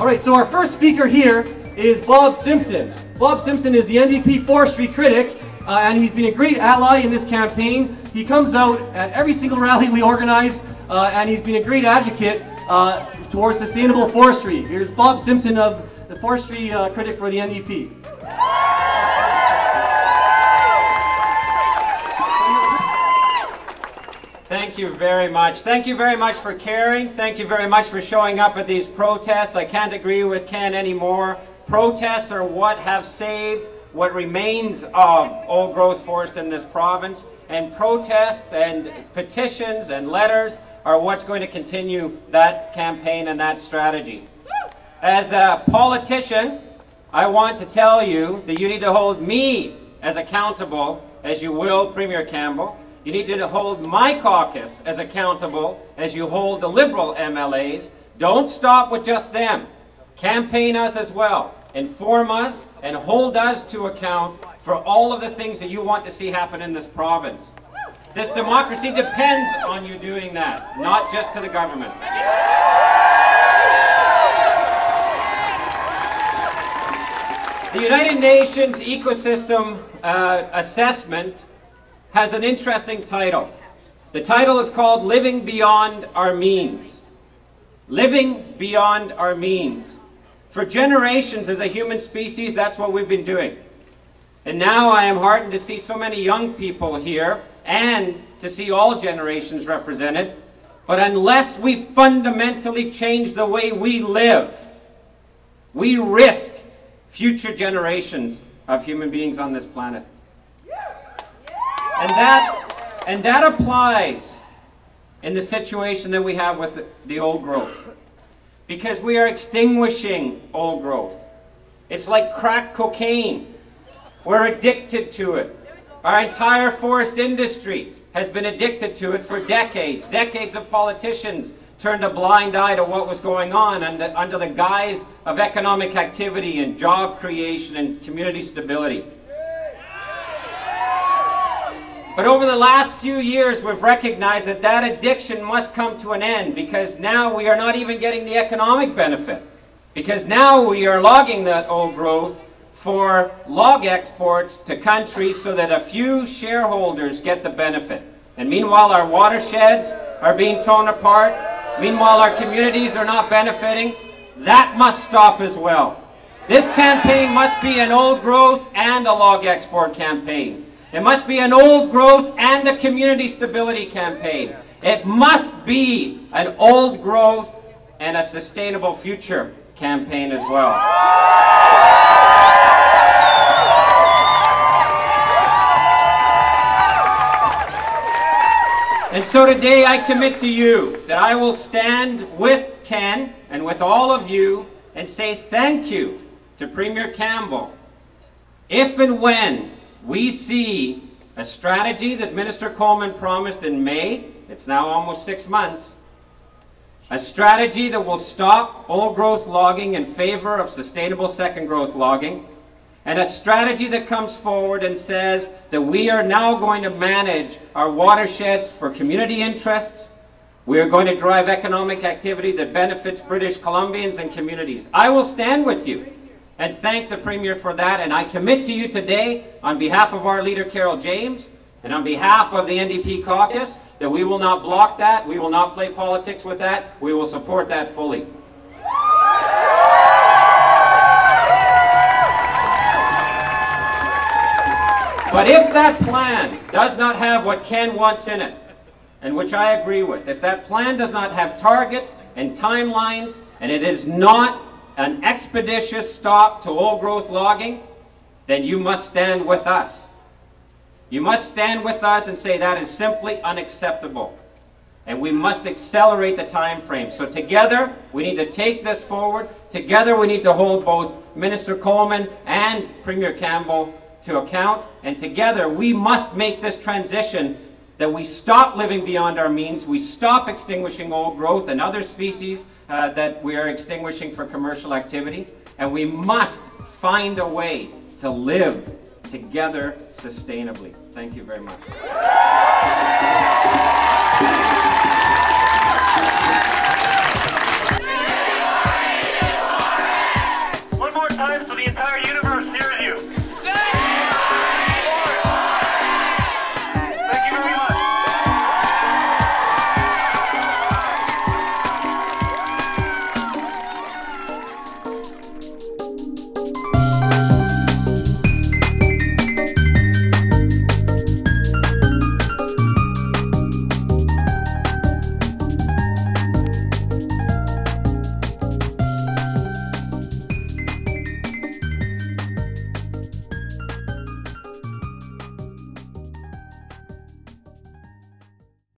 right, so our first speaker here is Bob Simpson. Bob Simpson is the NDP forestry critic, and he's been a great ally in this campaign. He comes out at every single rally we organize, and he's been a great advocate towards sustainable forestry. Here's Bob Simpson, of the forestry critic for the NDP. Thank you very much. Thank you very much for caring. Thank you very much for showing up at these protests. I can't agree with Ken anymore. Protests are what have saved what remains of old growth forest in this province. And protests and petitions and letters are what's going to continue that campaign and that strategy. As a politician, I want to tell you that you need to hold me as accountable as you will Premier Campbell. You need to hold my caucus as accountable as you hold the Liberal MLAs. Don't stop with just them. Campaign us as well. Inform us and hold us to account for all of the things that you want to see happen in this province. This democracy depends on you doing that, not just to the government. The United Nations Ecosystem Assessment has an interesting title. The title is called Living Beyond Our Means. Living beyond our means. For generations as a human species, that's what we've been doing. And now I am heartened to see so many young people here and to see all generations represented. But unless we fundamentally change the way we live, we risk future generations of human beings on this planet. And that applies in the situation that we have with the old growth. Because we are extinguishing old growth. It's like crack cocaine. We're addicted to it. Our entire forest industry has been addicted to it for decades. Decades of politicians turned a blind eye to what was going on under the guise of economic activity and job creation and community stability. But over the last few years, we've recognized that that addiction must come to an end, because now we are not even getting the economic benefit. Because now we are logging that old growth for log exports to countries so that a few shareholders get the benefit. And meanwhile, our watersheds are being torn apart. Meanwhile, our communities are not benefiting. That must stop as well. This campaign must be an old growth and a log export campaign. It must be an old growth and a community stability campaign. It must be an old growth and a sustainable future campaign as well. And so today I commit to you that I will stand with Ken and with all of you and say thank you to Premier Campbell if and when we see a strategy that Minister Coleman promised in May. It's now almost 6 months. A strategy that will stop old growth logging in favor of sustainable second growth logging. And a strategy that comes forward and says that we are now going to manage our watersheds for community interests. We are going to drive economic activity that benefits British Columbians and communities. I will stand with you and thank the Premier for that, and I commit to you today, on behalf of our leader Carol James, and on behalf of the NDP caucus, that we will not block that, we will not play politics with that, we will support that fully. But if that plan does not have what Ken wants in it, and which I agree with, if that plan does not have targets and timelines, and it is not an expeditious stop to old growth logging, then you must stand with us. You must stand with us and say that is simply unacceptable. And we must accelerate the time frame. So together, we need to take this forward. Together, we need to hold both Minister Coleman and Premier Campbell to account. And together, we must make this transition that we stop living beyond our means, we stop extinguishing old growth and other species that we are extinguishing for commercial activity, and we must find a way to live together sustainably. Thank you very much.